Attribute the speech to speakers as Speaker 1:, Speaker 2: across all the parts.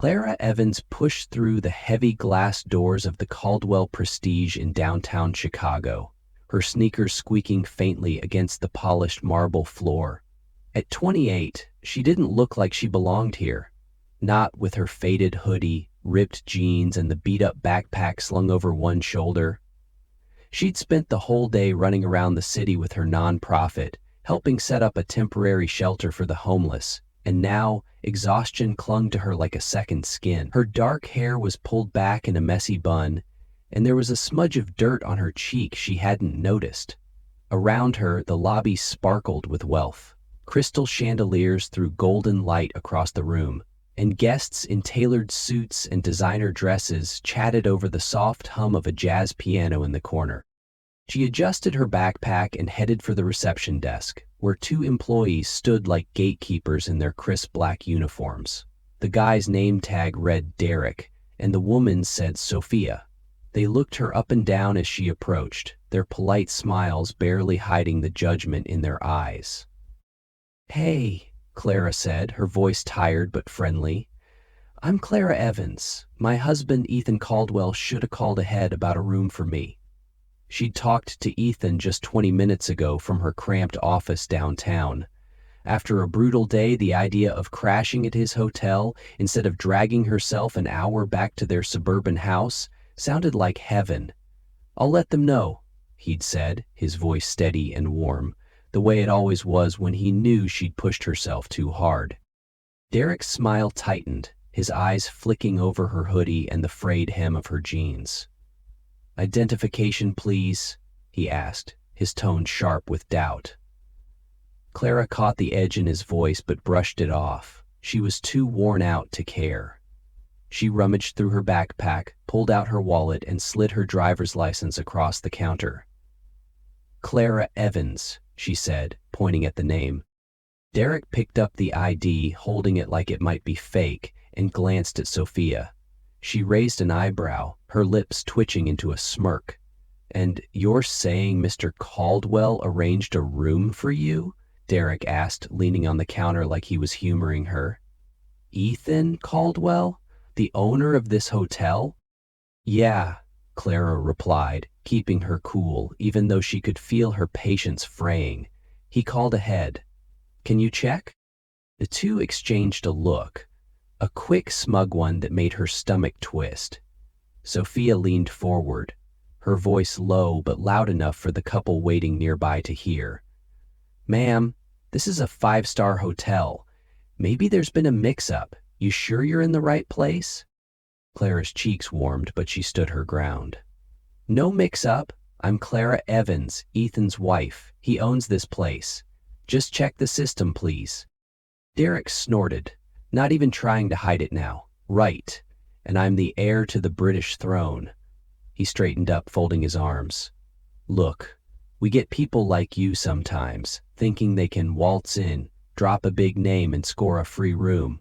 Speaker 1: Clara Evans pushed through the heavy glass doors of the Caldwell Prestige in downtown Chicago, her sneakers squeaking faintly against the polished marble floor. At 28, she didn't look like she belonged here, not with her faded hoodie, ripped jeans, and the beat-up backpack slung over one shoulder. She'd spent the whole day running around the city with her nonprofit, helping set up a temporary shelter for the homeless, and now exhaustion clung to her like a second skin. Her dark hair was pulled back in a messy bun, and there was a smudge of dirt on her cheek she hadn't noticed. Around her, the lobby sparkled with wealth. Crystal chandeliers threw golden light across the room, and guests in tailored suits and designer dresses chatted over the soft hum of a jazz piano in the corner. She adjusted her backpack and headed for the reception desk, where two employees stood like gatekeepers in their crisp black uniforms. The guy's name tag read Derek, and the woman's said Sophia. They looked her up and down as she approached, their polite smiles barely hiding the judgment in their eyes. "Hey," Clara said, her voice tired but friendly. "I'm Clara Evans. My husband, Ethan Caldwell, should have called ahead about a room for me." She'd talked to Ethan just 20 minutes ago from her cramped office downtown. After a brutal day, the idea of crashing at his hotel instead of dragging herself an hour back to their suburban house sounded like heaven. "I'll let them know," he'd said, his voice steady and warm, the way it always was when he knew she'd pushed herself too hard. Derek's smile tightened, his eyes flicking over her hoodie and the frayed hem of her jeans. "Identification, please," he asked, his tone sharp with doubt. Clara caught the edge in his voice but brushed it off. She was too worn out to care. She rummaged through her backpack, pulled out her wallet, and slid her driver's license across the counter. "Clara Evans," she said, pointing at the name. Derek picked up the ID, holding it like it might be fake, and glanced at Sophia. She raised an eyebrow, her lips twitching into a smirk. "And you're saying Mr. Caldwell arranged a room for you?" Derek asked, leaning on the counter like he was humoring her. "Ethan Caldwell? The owner of this hotel?" "Yeah," Clara replied, keeping her cool, even though she could feel her patience fraying. "He called ahead. Can you check?" The two exchanged a look, a quick, smug one that made her stomach twist. Sophia leaned forward, her voice low but loud enough for the couple waiting nearby to hear. "Ma'am, this is a 5-star hotel. Maybe there's been a mix-up. You sure you're in the right place?" Clara's cheeks warmed, but she stood her ground. "No mix-up. I'm Clara Evans, Ethan's wife. He owns this place. Just check the system, please." Derek snorted, not even trying to hide it now. "Right. And I'm the heir to the British throne." He straightened up, folding his arms. "Look, we get people like you sometimes, thinking they can waltz in, drop a big name, and score a free room.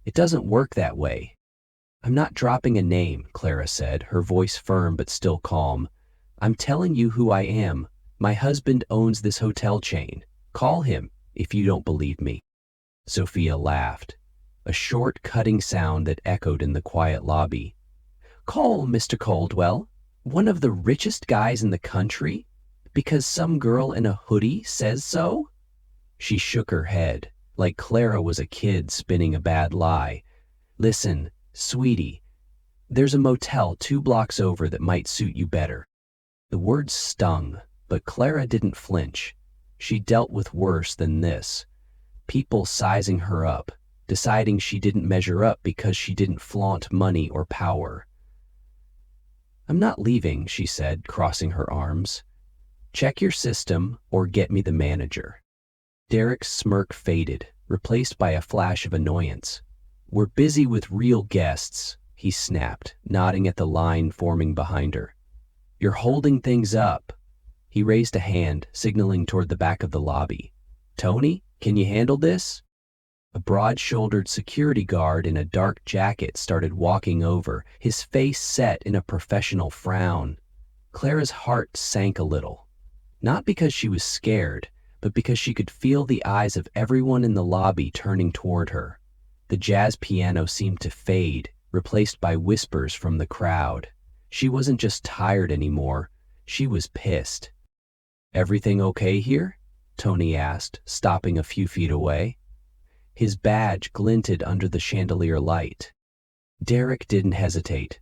Speaker 1: It doesn't work that way." "I'm not dropping a name," Clara said, her voice firm but still calm. "I'm telling you who I am. My husband owns this hotel chain. Call him if you don't believe me." Sophia laughed, a short, cutting sound that echoed in the quiet lobby. "Call Mr. Caldwell, one of the richest guys in the country, because some girl in a hoodie says so?" She shook her head, like Clara was a kid spinning a bad lie. "Listen, sweetie, there's a motel 2 blocks over that might suit you better." The words stung, but Clara didn't flinch. She dealt with worse than this. People sizing her up, deciding she didn't measure up because she didn't flaunt money or power. "I'm not leaving," she said, crossing her arms. "Check your system or get me the manager." Derek's smirk faded, replaced by a flash of annoyance. "We're busy with real guests," he snapped, nodding at the line forming behind her. "You're holding things up." He raised a hand, signaling toward the back of the lobby. "Tony, can you handle this?" A broad-shouldered security guard in a dark jacket started walking over, his face set in a professional frown. Clara's heart sank a little, not because she was scared, but because she could feel the eyes of everyone in the lobby turning toward her. The jazz piano seemed to fade, replaced by whispers from the crowd. She wasn't just tired anymore, she was pissed. "Everything okay here?" Tony asked, stopping a few feet away. His badge glinted under the chandelier light. Derek didn't hesitate.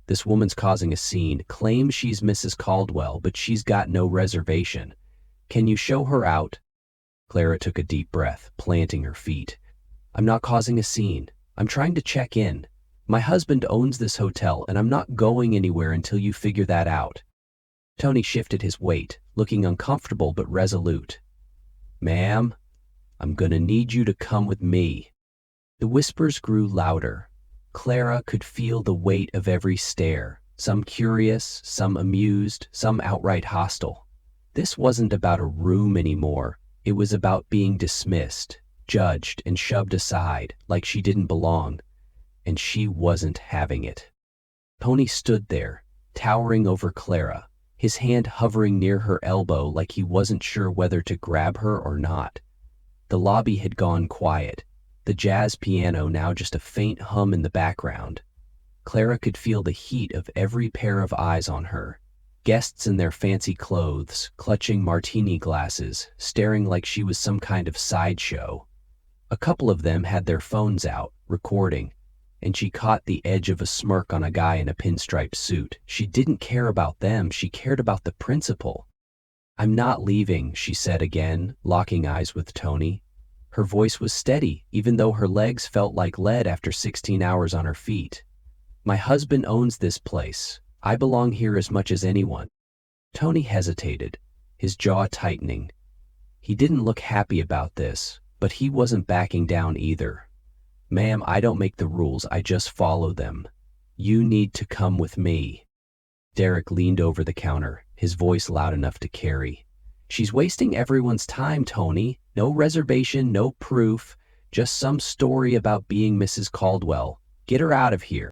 Speaker 1: "This woman's causing a scene, claims she's Mrs. Caldwell, but she's got no reservation. Can you show her out?" Clara took a deep breath, planting her feet. "I'm not causing a scene. I'm trying to check in. My husband owns this hotel, and I'm not going anywhere until you figure that out." Tony shifted his weight, looking uncomfortable but resolute. "Ma'am, I'm gonna need you to come with me." The whispers grew louder. Clara could feel the weight of every stare, some curious, some amused, some outright hostile. This wasn't about a room anymore. It was about being dismissed, judged, and shoved aside like she didn't belong. And she wasn't having it. Tony stood there, towering over Clara, his hand hovering near her elbow like he wasn't sure whether to grab her or not. The lobby had gone quiet, the jazz piano now just a faint hum in the background. Clara could feel the heat of every pair of eyes on her. Guests in their fancy clothes, clutching martini glasses, staring like she was some kind of sideshow. A couple of them had their phones out, recording, and she caught the edge of a smirk on a guy in a pinstripe suit. She didn't care about them, she cared about the principal. "I'm not leaving," she said again, locking eyes with Tony. Her voice was steady, even though her legs felt like lead after 16 hours on her feet. "My husband owns this place. I belong here as much as anyone." Tony hesitated, his jaw tightening. He didn't look happy about this, but he wasn't backing down either. "Ma'am, I don't make the rules, I just follow them. You need to come with me." Derek leaned over the counter, his voice loud enough to carry. "She's wasting everyone's time, Tony. No reservation, no proof, just some story about being Mrs. Caldwell. Get her out of here."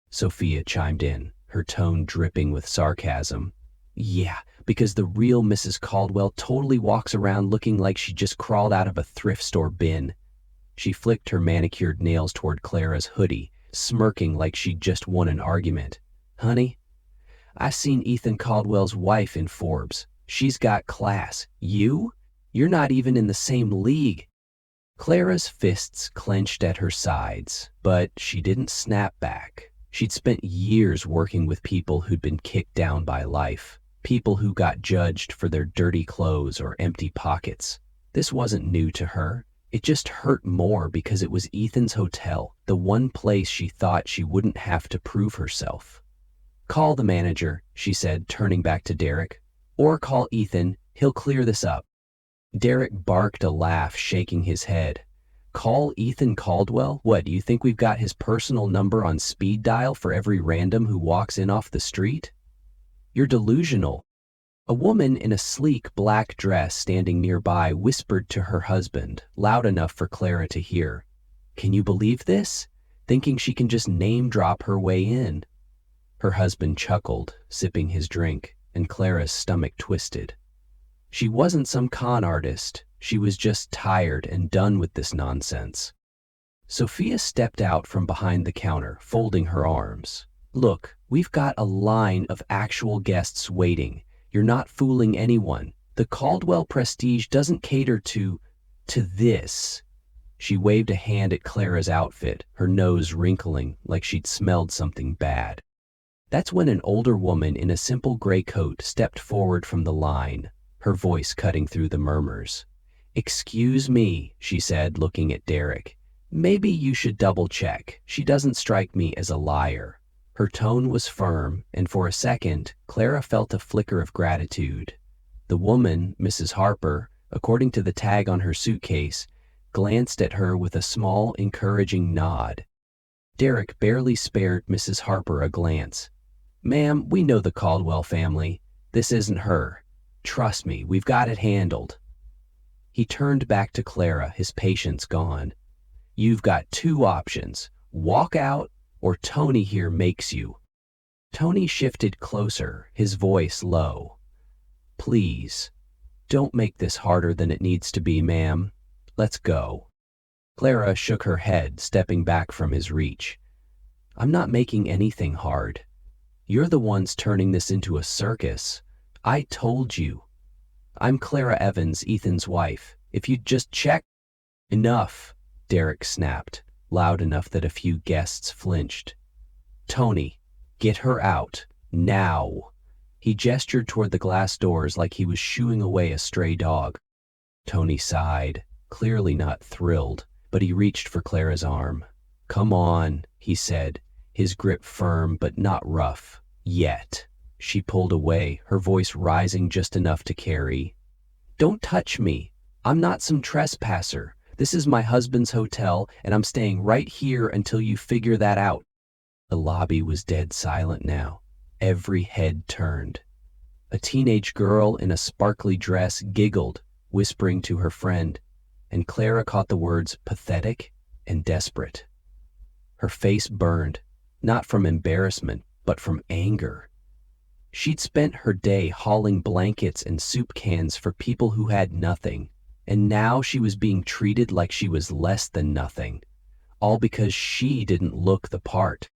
Speaker 1: Sophia chimed in, her tone dripping with sarcasm. "Yeah, because the real Mrs. Caldwell totally walks around looking like she just crawled out of a thrift store bin." She flicked her manicured nails toward Clara's hoodie, smirking like she'd just won an argument. "Honey, I seen Ethan Caldwell's wife in Forbes. She's got class. You're not even in the same league." Clara's fists clenched at her sides, but she didn't snap back. She'd spent years working with people who'd been kicked down by life, people who got judged for their dirty clothes or empty pockets. This wasn't new to her. It just hurt more because it was Ethan's hotel, the one place she thought she wouldn't have to prove herself. "Call the manager," she said, turning back to Derek. "Or call Ethan, he'll clear this up." Derek barked a laugh, shaking his head. "Call Ethan Caldwell? What, do you think we've got his personal number on speed dial for every random who walks in off the street? You're delusional." A woman in a sleek black dress standing nearby whispered to her husband, loud enough for Clara to hear. "Can you believe this? Thinking she can just name drop her way in." Her husband chuckled, sipping his drink, and Clara's stomach twisted. She wasn't some con artist. She was just tired and done with this nonsense. Sophia stepped out from behind the counter, folding her arms. "Look, we've got a line of actual guests waiting. You're not fooling anyone. The Caldwell prestige doesn't cater to this." She waved a hand at Clara's outfit, her nose wrinkling like she'd smelled something bad. That's when an older woman in a simple gray coat stepped forward from the line, her voice cutting through the murmurs. "Excuse me," she said, looking at Derek. "Maybe you should double-check. She doesn't strike me as a liar." Her tone was firm, and for a second, Clara felt a flicker of gratitude. The woman, Mrs. Harper, according to the tag on her suitcase, glanced at her with a small, encouraging nod. Derek barely spared Mrs. Harper a glance. "Ma'am, we know the Caldwell family. This isn't her. Trust me, we've got it handled." He turned back to Clara, his patience gone. "You've got two options. Walk out, or Tony here makes you." Tony shifted closer, his voice low. "Please, don't make this harder than it needs to be, ma'am. Let's go." Clara shook her head, stepping back from his reach. I'm not making anything hard. You're the ones turning this into a circus. I told you. I'm Clara Evans, Ethan's wife. If you'd just check. Enough, Derek snapped, loud enough that a few guests flinched. Tony, get her out, now. He gestured toward the glass doors like he was shooing away a stray dog. Tony sighed, clearly not thrilled, but he reached for Clara's arm. Come on, he said, his grip firm but not rough. Yet. She pulled away, her voice rising just enough to carry. Don't touch me. I'm not some trespasser. This is my husband's hotel, and I'm staying right here until you figure that out. The lobby was dead silent now. Every head turned. A teenage girl in a sparkly dress giggled, whispering to her friend, and Clara caught the words pathetic and desperate. Her face burned, not from embarrassment, but from anger. She'd spent her day hauling blankets and soup cans for people who had nothing, and now she was being treated like she was less than nothing, all because she didn't look the part.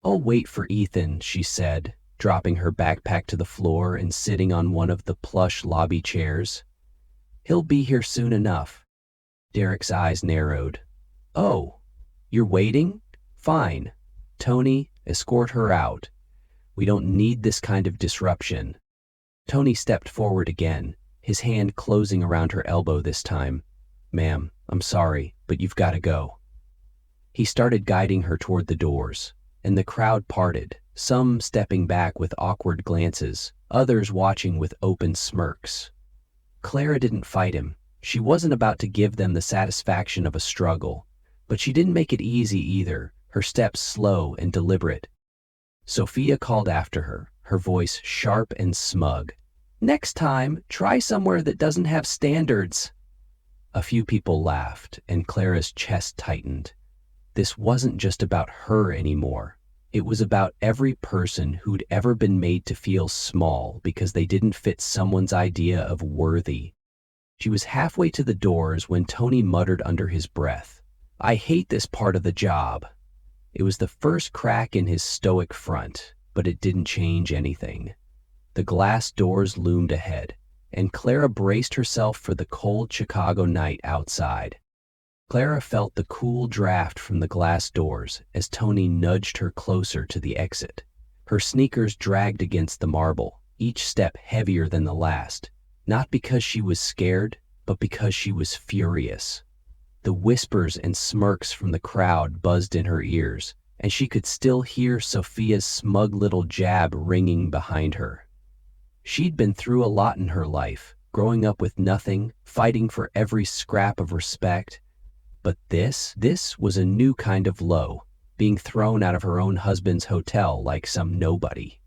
Speaker 1: I'll wait for Ethan, she said, dropping her backpack to the floor and sitting on one of the plush lobby chairs. He'll be here soon enough. Derek's eyes narrowed. Oh, you're waiting? Fine. Tony, escort her out. We don't need this kind of disruption. Tony stepped forward again, his hand closing around her elbow this time. Ma'am, I'm sorry, but you've got to go. He started guiding her toward the doors, and the crowd parted, some stepping back with awkward glances, others watching with open smirks. Clara didn't fight him. She wasn't about to give them the satisfaction of a struggle, but she didn't make it easy either, her steps slow and deliberate. Sophia called after her, her voice sharp and smug. Next time, try somewhere that doesn't have standards. A few people laughed, and Clara's chest tightened. This wasn't just about her anymore. It was about every person who'd ever been made to feel small because they didn't fit someone's idea of worthy. She was halfway to the doors when Tony muttered under his breath, I hate this part of the job. It was the first crack in his stoic front, but it didn't change anything. The glass doors loomed ahead, and Clara braced herself for the cold Chicago night outside. Clara felt the cool draft from the glass doors as Tony nudged her closer to the exit. Her sneakers dragged against the marble, each step heavier than the last, not because she was scared, but because she was furious. The whispers and smirks from the crowd buzzed in her ears, and she could still hear Sophia's smug little jab ringing behind her. She'd been through a lot in her life, growing up with nothing, fighting for every scrap of respect. But this was a new kind of low, being thrown out of her own husband's hotel like some nobody.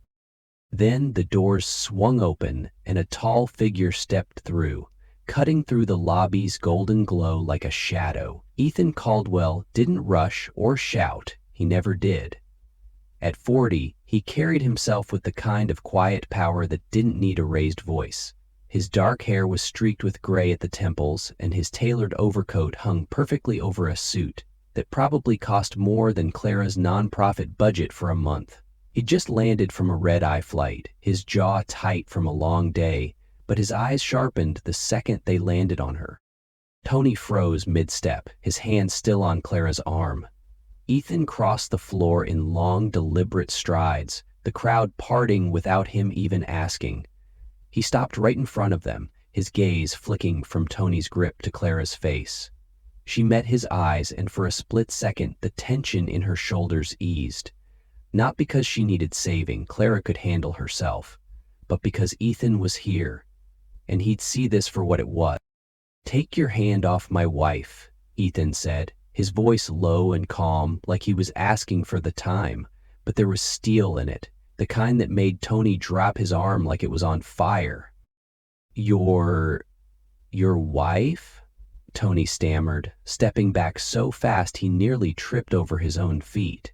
Speaker 1: Then the doors swung open and a tall figure stepped through, cutting through the lobby's golden glow like a shadow. Ethan Caldwell didn't rush or shout, he never did. At 40, he carried himself with the kind of quiet power that didn't need a raised voice. His dark hair was streaked with gray at the temples, and his tailored overcoat hung perfectly over a suit that probably cost more than Clara's nonprofit budget for a month. He'd just landed from a red-eye flight, his jaw tight from a long day, but his eyes sharpened the second they landed on her. Tony froze mid-step, his hand still on Clara's arm. Ethan crossed the floor in long, deliberate strides, the crowd parting without him even asking. He stopped right in front of them, his gaze flicking from Tony's grip to Clara's face. She met his eyes, and for a split second, the tension in her shoulders eased. Not because she needed saving, Clara could handle herself, but because Ethan was here, and he'd see this for what it was. Take your hand off my wife, Ethan said, his voice low and calm, like he was asking for the time, but there was steel in it, the kind that made Tony drop his arm like it was on fire. Your wife? Tony stammered, stepping back so fast he nearly tripped over his own feet.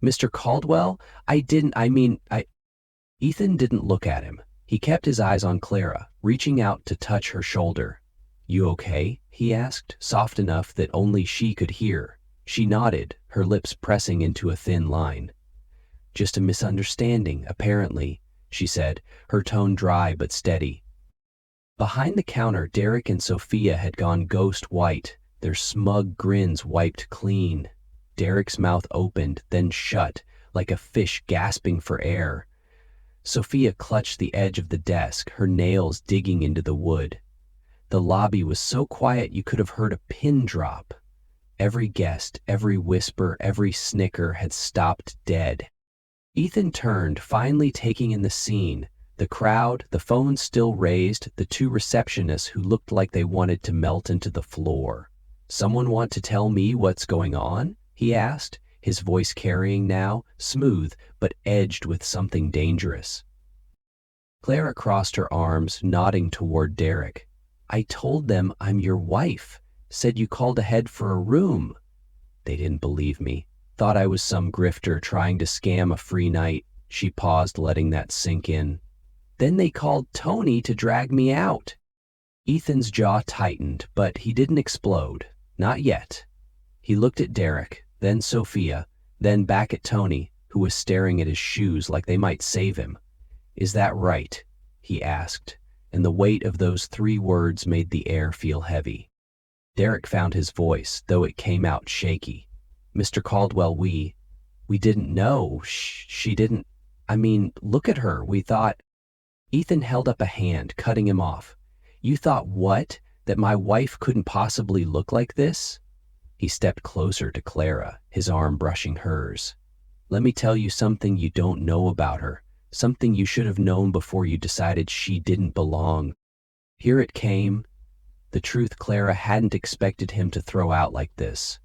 Speaker 1: Mr. Caldwell, Ethan didn't look at him. He kept his eyes on Clara, reaching out to touch her shoulder. You okay? he asked, soft enough that only she could hear. She nodded, her lips pressing into a thin line. "Just a misunderstanding, apparently," she said, her tone dry but steady. Behind the counter, Derek and Sophia had gone ghost white, their smug grins wiped clean. Derek's mouth opened, then shut, like a fish gasping for air. Sophia clutched the edge of the desk, her nails digging into the wood. The lobby was so quiet you could have heard a pin drop. Every guest, every whisper, every snicker had stopped dead. Ethan turned, finally taking in the scene. The crowd, the phone still raised, the two receptionists who looked like they wanted to melt into the floor. "Someone want to tell me what's going on?" he asked, his voice carrying now, smooth but edged with something dangerous. Clara crossed her arms, nodding toward Derek. "I told them I'm your wife. Said you called ahead for a room." They didn't believe me. Thought I was some grifter trying to scam a free night. She paused, letting that sink in. "Then they called Tony to drag me out." Ethan's jaw tightened, but he didn't explode. Not yet. He looked at Derek, then Sophia, then back at Tony, who was staring at his shoes like they might save him. "Is that right?" he asked, and the weight of those 3 words made the air feel heavy. Derek found his voice, though it came out shaky. "Mr. Caldwell, we didn't know. She didn't. I mean, look at her. We thought—" Ethan held up a hand, cutting him off. "You thought what? That my wife couldn't possibly look like this?" He stepped closer to Clara, his arm brushing hers. "Let me tell you something you don't know about her, something you should have known before you decided she didn't belong." Here it came, the truth Clara hadn't expected him to throw out like this.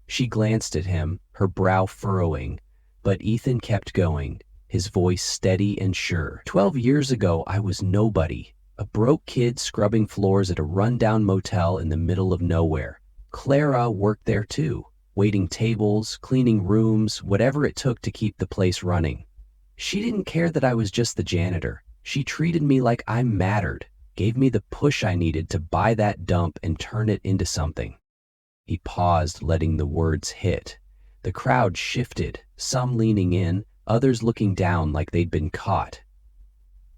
Speaker 1: She glanced at him, her brow furrowing, but Ethan kept going, his voice steady and sure. 12 years ago, I was nobody, a broke kid scrubbing floors at a rundown motel in the middle of nowhere. Clara worked there too, waiting tables, cleaning rooms, whatever it took to keep the place running. She didn't care that I was just the janitor. She treated me like I mattered, gave me the push I needed to buy that dump and turn it into something. He paused, letting the words hit. The crowd shifted, some leaning in, others looking down like they'd been caught.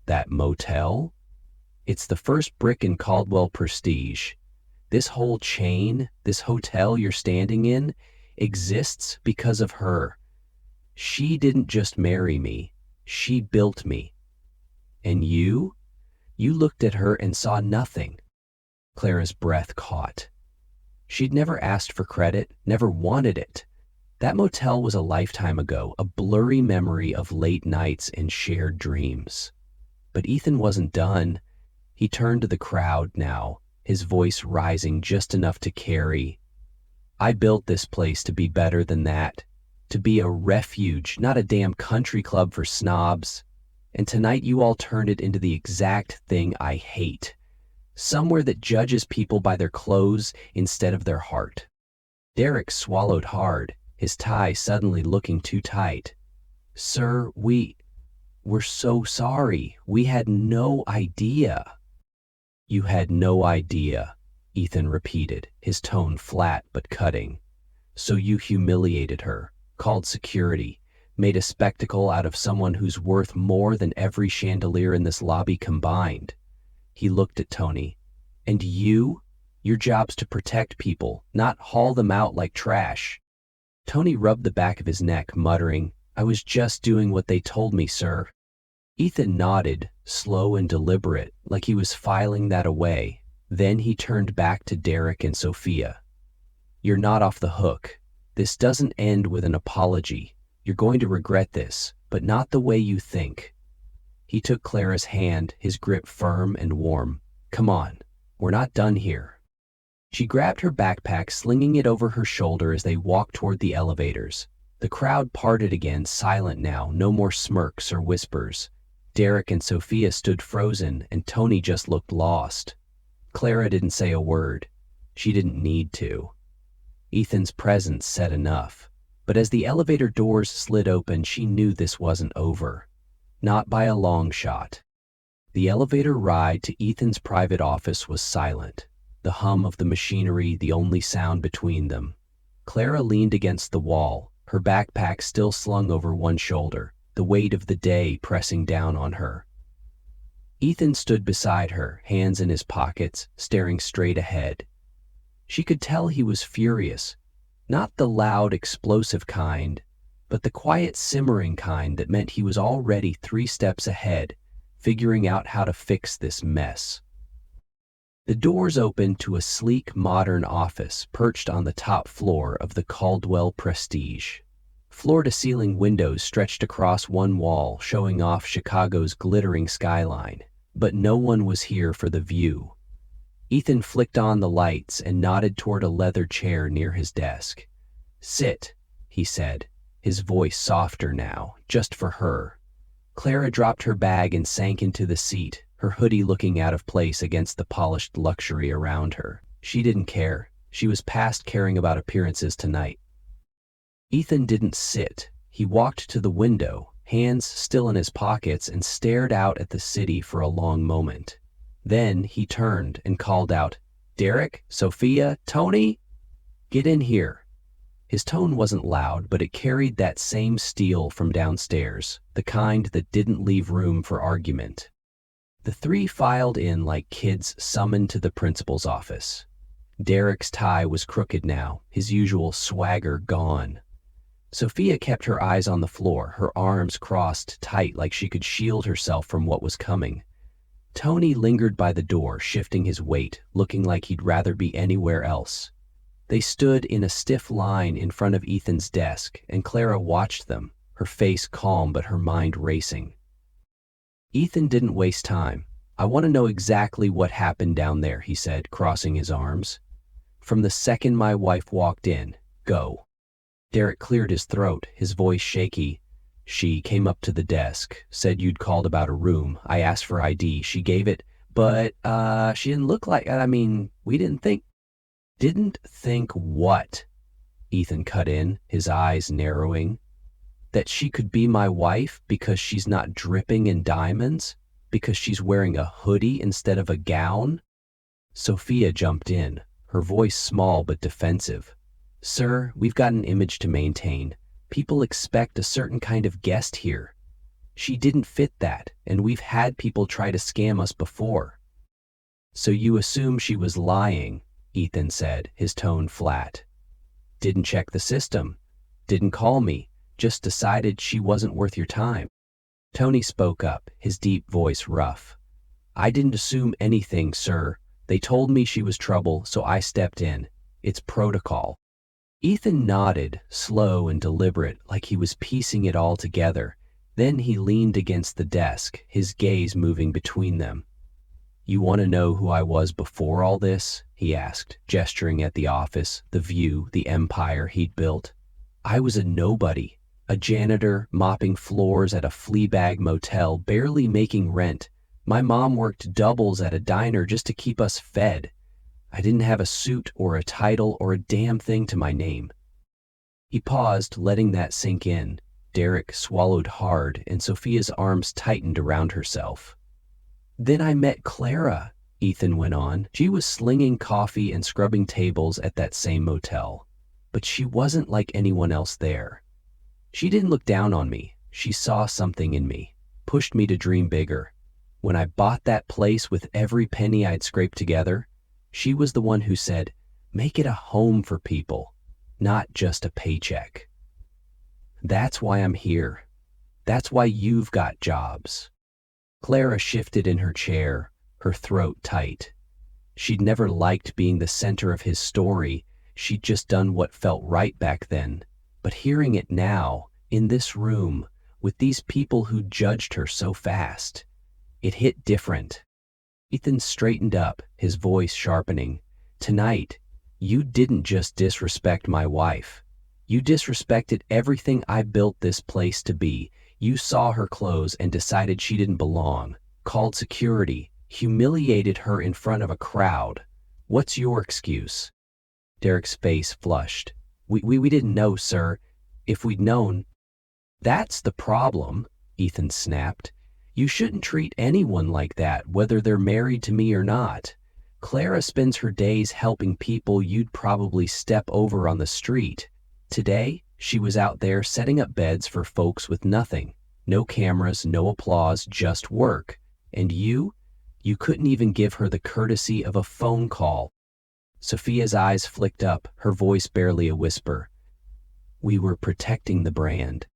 Speaker 1: "That motel? It's the first brick in Caldwell prestige. This whole chain, this hotel you're standing in, exists because of her. She didn't just marry me, she built me. And you? You looked at her and saw nothing." Clara's breath caught. She'd never asked for credit, never wanted it. That motel was a lifetime ago, a blurry memory of late nights and shared dreams. But Ethan wasn't done. He turned to the crowd now, his voice rising just enough to carry. "I built this place to be better than that, to be a refuge, not a damn country club for snobs. And tonight you all turned it into the exact thing I hate. Somewhere that judges people by their clothes instead of their heart." Derek swallowed hard, his tie suddenly looking too tight. "Sir, we're so sorry. We had no idea." "You had no idea," Ethan repeated, his tone flat but cutting. "So you humiliated her, called security, made a spectacle out of someone who's worth more than every chandelier in this lobby combined." He looked at Tony. "And you? Your job's to protect people, not haul them out like trash." Tony rubbed the back of his neck, muttering, "I was just doing what they told me, sir." Ethan nodded, slow and deliberate, like he was filing that away. Then he turned back to Derek and Sophia. "You're not off the hook. This doesn't end with an apology. You're going to regret this, but not the way you think." He took Clara's hand, his grip firm and warm. "Come on, we're not done here." She grabbed her backpack, slinging it over her shoulder as they walked toward the elevators. The crowd parted again, silent now, no more smirks or whispers. Derek and Sophia stood frozen, and Tony just looked lost. Clara didn't say a word. She didn't need to. Ethan's presence said enough. But as the elevator doors slid open, she knew this wasn't over. Not by a long shot. The elevator ride to Ethan's private office was silent. the hum of the machinery the only sound between them. Clara leaned against the wall, her backpack still slung over one shoulder, the weight of the day pressing down on her. Ethan stood beside her, hands in his pockets, staring straight ahead. She could tell he was furious, not the loud, explosive kind, but the quiet, simmering kind that meant he was already 3 steps ahead, figuring out how to fix this mess. The doors opened to a sleek, modern office perched on the top floor of the Caldwell Prestige. Floor-to-ceiling windows stretched across one wall, showing off Chicago's glittering skyline, but no one was here for the view. Ethan flicked on the lights and nodded toward a leather chair near his desk. "Sit," he said, his voice softer now, just for her. Clara dropped her bag and sank into the seat, her hoodie looking out of place against the polished luxury around her. She didn't care. She was past caring about appearances tonight. Ethan didn't sit. He walked to the window, hands still in his pockets, and stared out at the city for a long moment. Then he turned and called out, "Derek, Sophia, Tony, get in here." His tone wasn't loud, but it carried that same steel from downstairs, the kind that didn't leave room for argument. The 3 filed in like kids summoned to the principal's office. Derek's tie was crooked now, his usual swagger gone. Sophia kept her eyes on the floor, her arms crossed tight like she could shield herself from what was coming. Tony lingered by the door, shifting his weight, looking like he'd rather be anywhere else. They stood in a stiff line in front of Ethan's desk, and Clara watched them, her face calm but her mind racing. Ethan didn't waste time. "I want to know exactly what happened down there," he said, crossing his arms. "From the second my wife walked in, go." Derek cleared his throat, his voice shaky. "She came up to the desk, said you'd called about a room. I asked for ID. She gave it, but she didn't look like, we didn't think." "Didn't think what?" Ethan cut in, his eyes narrowing. "That she could be my wife because she's not dripping in diamonds? Because she's wearing a hoodie instead of a gown?" Sophia jumped in, her voice small but defensive. "Sir, we've got an image to maintain. People expect a certain kind of guest here. She didn't fit that, and we've had people try to scam us before." "So you assume she was lying," Ethan said, his tone flat. "Didn't check the system, didn't call me, just decided she wasn't worth your time." Tony spoke up, his deep voice rough. "I didn't assume anything, sir. They told me she was trouble, so I stepped in. It's protocol." Ethan nodded, slow and deliberate, like he was piecing it all together. Then he leaned against the desk, his gaze moving between them. "You want to know who I was before all this?" he asked, gesturing at the office, the view, the empire he'd built. "I was a nobody, a janitor mopping floors at a fleabag motel, barely making rent. My mom worked doubles at a diner just to keep us fed. I didn't have a suit or a title or a damn thing to my name." He paused, letting that sink in. Derek swallowed hard, and Sophia's arms tightened around herself. "Then I met Clara," Ethan went on. "She was slinging coffee and scrubbing tables at that same motel. But she wasn't like anyone else there. She didn't look down on me. She saw something in me, pushed me to dream bigger. When I bought that place with every penny I'd scraped together, she was the one who said, 'Make it a home for people, not just a paycheck.' That's why I'm here. That's why you've got jobs." Clara shifted in her chair, her throat tight. She'd never liked being the center of his story. She'd just done what felt right back then. But hearing it now, in this room, with these people who judged her so fast, it hit different. Ethan straightened up, his voice sharpening. "Tonight, you didn't just disrespect my wife. You disrespected everything I built this place to be. You saw her clothes and decided she didn't belong, called security, humiliated her in front of a crowd. What's your excuse?" Derek's face flushed. We didn't know, sir. If we'd known." "That's the problem," Ethan snapped. "You shouldn't treat anyone like that, whether they're married to me or not. Clara spends her days helping people you'd probably step over on the street. Today, she was out there setting up beds for folks with nothing. No cameras, no applause, just work. And you couldn't even give her the courtesy of a phone call. Sophia's eyes flicked up, her voice barely a whisper. We were protecting the brand.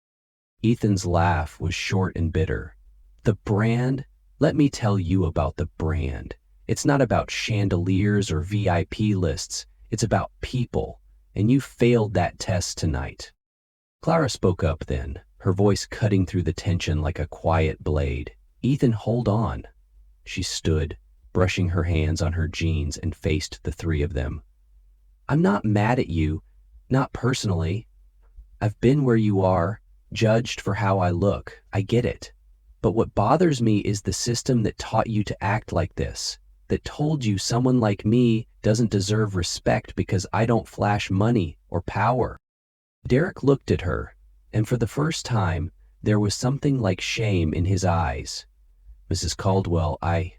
Speaker 1: Ethan's laugh was short and bitter. The brand? Let me tell you about the brand. It's not about chandeliers or VIP lists. It's about people. And you failed that test tonight. Clara spoke up then, her voice cutting through the tension like a quiet blade. Ethan, hold on. She stood, brushing her hands on her jeans, and faced the three of them. I'm not mad at you, not personally. I've been where you are, judged for how I look. I get it. But what bothers me is the system that taught you to act like this, that told you someone like me doesn't deserve respect because I don't flash money or power. Derek looked at her, and for the first time, there was something like shame in his eyes. Mrs. Caldwell, I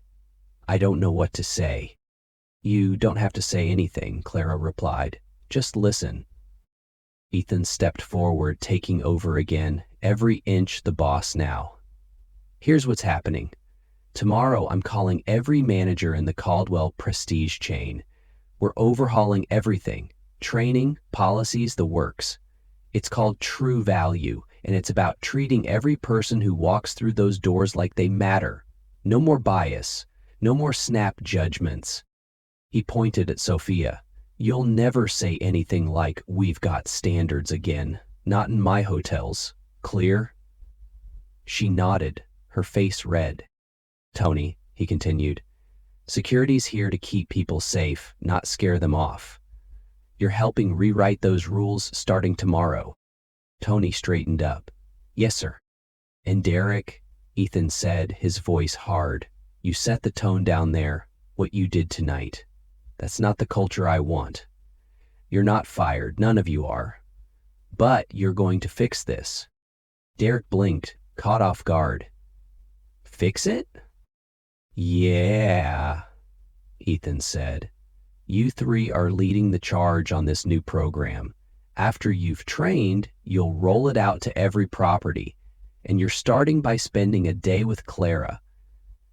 Speaker 1: don't know what to say. You don't have to say anything, Clara replied. Just listen. Ethan stepped forward, taking over again, every inch the boss now. Here's what's happening. Tomorrow, I'm calling every manager in the Caldwell prestige chain. We're overhauling everything. Training, policies, the works. It's called True Value, and it's about treating every person who walks through those doors like they matter. No more bias. No more snap judgments. He pointed at Sophia. You'll never say anything like, we've got standards again. Not in my hotels. Clear? She nodded, her face red. Tony, he continued, security's here to keep people safe, not scare them off. You're helping rewrite those rules starting tomorrow. Tony straightened up. Yes, sir. And Derek, Ethan said, his voice hard, you set the tone down there, what you did tonight. That's not the culture I want. You're not fired, none of you are. But you're going to fix this. Derek blinked, caught off guard. Fix it? Yeah, Ethan said. You three are leading the charge on this new program. After you've trained, you'll roll it out to every property. And you're starting by spending a day with Clara.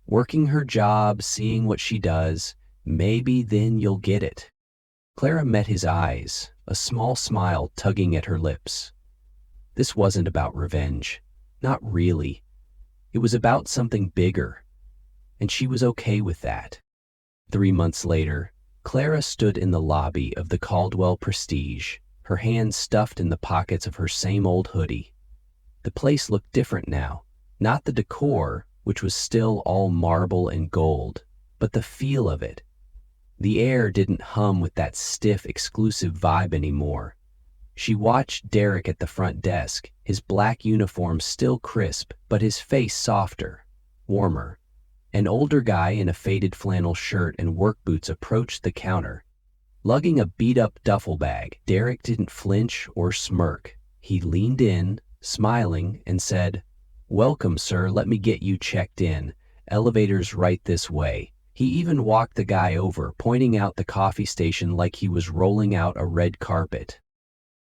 Speaker 1: Working her job, seeing what she does, maybe then you'll get it. Clara met his eyes, a small smile tugging at her lips. This wasn't about revenge. Not really. It was about something bigger. And she was okay with that. 3 months later, Clara stood in the lobby of the Caldwell Prestige, her hands stuffed in the pockets of her same old hoodie. The place looked different now. Not the decor, which was still all marble and gold, but the feel of it. The air didn't hum with that stiff, exclusive vibe anymore. She watched Derek at the front desk, his black uniform still crisp, but his face softer, warmer. An older guy in a faded flannel shirt and work boots approached the counter. Lugging a beat-up duffel bag, Derek didn't flinch or smirk. He leaned in, smiling, and said, "Welcome, sir, let me get you checked in. Elevator's right this way." He even walked the guy over, pointing out the coffee station like he was rolling out a red carpet.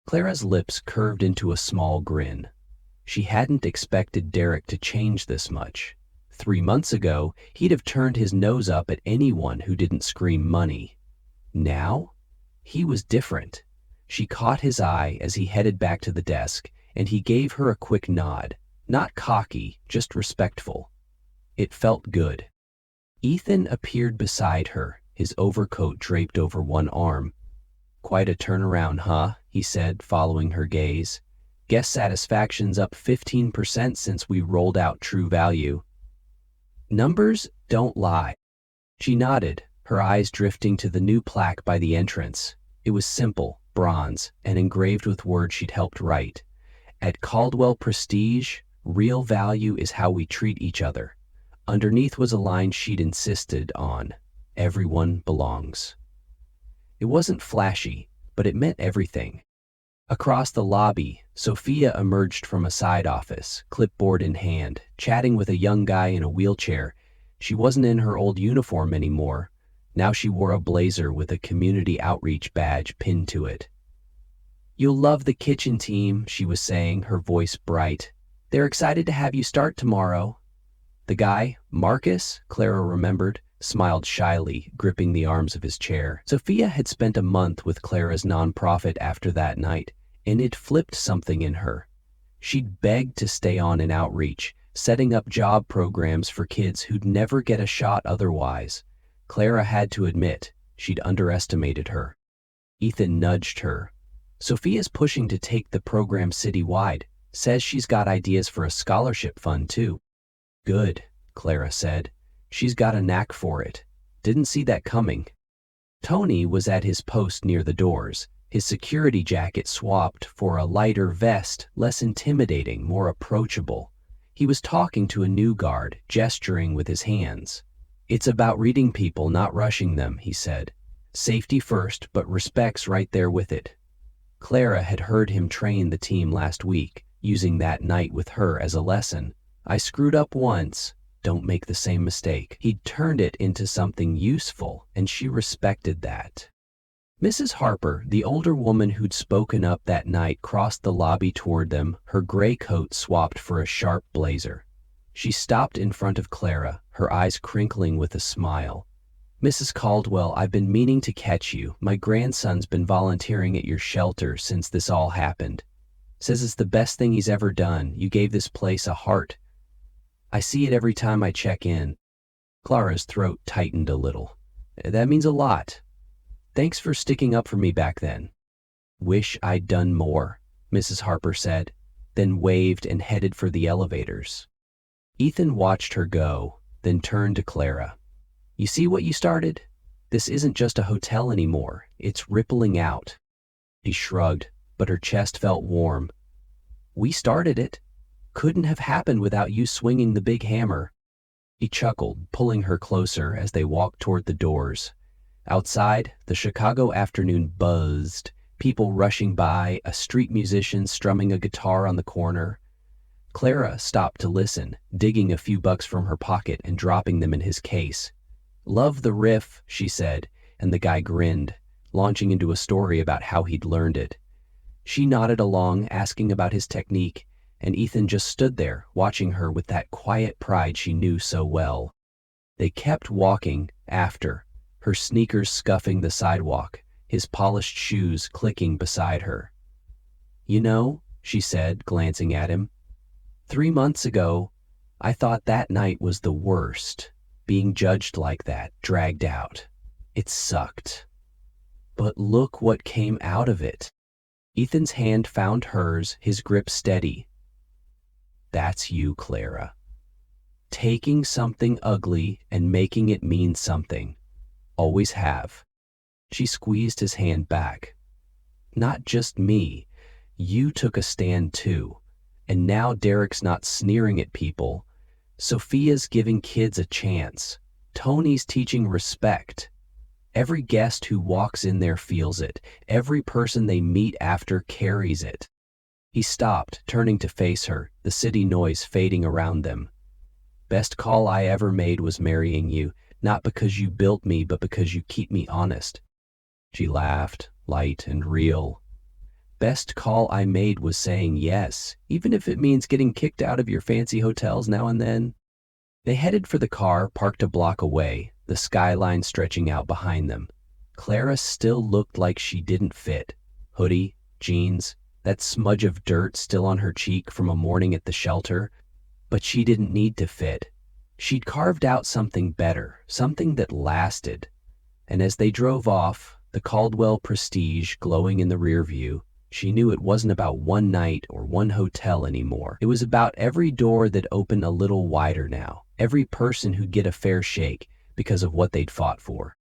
Speaker 1: Clara's lips curved into a small grin. She hadn't expected Derek to change this much. 3 months ago, he'd have turned his nose up at anyone who didn't scream money. Now, he was different. She caught his eye as he headed back to the desk, and he gave her a quick nod. Not cocky, just respectful. It felt good. Ethan appeared beside her, his overcoat draped over one arm. "Quite a turnaround, huh?" he said, following her gaze. "Guest satisfaction's up 15% since we rolled out True Value." "Numbers don't lie." She nodded, her eyes drifting to the new plaque by the entrance. It was simple, bronze, and engraved with words she'd helped write. "At Caldwell Prestige, real value is how we treat each other." Underneath was a line she'd insisted on: "Everyone belongs." It wasn't flashy, but it meant everything. Across the lobby, Sophia emerged from a side office, clipboard in hand, chatting with a young guy in a wheelchair. She wasn't in her old uniform anymore. Now she wore a blazer with a community outreach badge pinned to it. "You'll love the kitchen team," she was saying, her voice bright. "They're excited to have you start tomorrow." The guy, Marcus, Clara remembered, smiled shyly, gripping the arms of his chair. Sophia had spent a month with Clara's nonprofit after that night, and it flipped something in her. She'd begged to stay on in outreach, setting up job programs for kids who'd never get a shot otherwise. Clara had to admit she'd underestimated her. Ethan nudged her. "Sophia's pushing to take the program citywide. Says she's got ideas for a scholarship fund, too." "Good," Clara said. "She's got a knack for it. Didn't see that coming." Tony was at his post near the doors, his security jacket swapped for a lighter vest, less intimidating, more approachable. He was talking to a new guard, gesturing with his hands. "It's about reading people, not rushing them," he said. "Safety first, but respect's right there with it." Clara had heard him train the team last week, using that night with her as a lesson. "I screwed up once. Don't make the same mistake." He'd turned it into something useful, and she respected that. Mrs. Harper, the older woman who'd spoken up that night, crossed the lobby toward them, her gray coat swapped for a sharp blazer. She stopped in front of Clara, her eyes crinkling with a smile. "Mrs. Caldwell, I've been meaning to catch you. My grandson's been volunteering at your shelter since this all happened. Says it's the best thing he's ever done. You gave this place a heart. I see it every time I check in." Clara's throat tightened a little. "That means a lot. Thanks for sticking up for me back then." "Wish I'd done more," Mrs. Harper said, then waved and headed for the elevators. Ethan watched her go, then turned to Clara. "You see what you started? This isn't just a hotel anymore. It's rippling out." She shrugged, but her chest felt warm. "We started it. Couldn't have happened without you swinging the big hammer." He chuckled, pulling her closer as they walked toward the doors. Outside, the Chicago afternoon buzzed, people rushing by, a street musician strumming a guitar on the corner. Clara stopped to listen, digging a few bucks from her pocket and dropping them in his case. "Love the riff," she said, and the guy grinned, launching into a story about how he'd learned it. She nodded along, asking about his technique, and Ethan just stood there, watching her with that quiet pride she knew so well. They kept walking after, her sneakers scuffing the sidewalk, his polished shoes clicking beside her. "You know," she said, glancing at him, 3 months ago, I thought that night was the worst. Being judged like that, dragged out. It sucked. But look what came out of it." Ethan's hand found hers, his grip steady. "That's you, Clara. Taking something ugly and making it mean something. Always have." She squeezed his hand back. "Not just me. You took a stand too. And now Derek's not sneering at people. Sophia's giving kids a chance. Tony's teaching respect. Every guest who walks in there feels it. Every person they meet after carries it." He stopped, turning to face her, the city noise fading around them. "Best call I ever made was marrying you, not because you built me, but because you keep me honest." She laughed, light and real. "Best call I made was saying yes, even if it means getting kicked out of your fancy hotels now and then." They headed for the car parked a block away, the skyline stretching out behind them. Clara still looked like she didn't fit. Hoodie, jeans, that smudge of dirt still on her cheek from a morning at the shelter. But she didn't need to fit. She'd carved out something better, something that lasted. And as they drove off, the Caldwell Prestige glowing in the rear view, she knew it wasn't about one night or one hotel anymore. It was about every door that opened a little wider now, every person who'd get a fair shake because of what they'd fought for.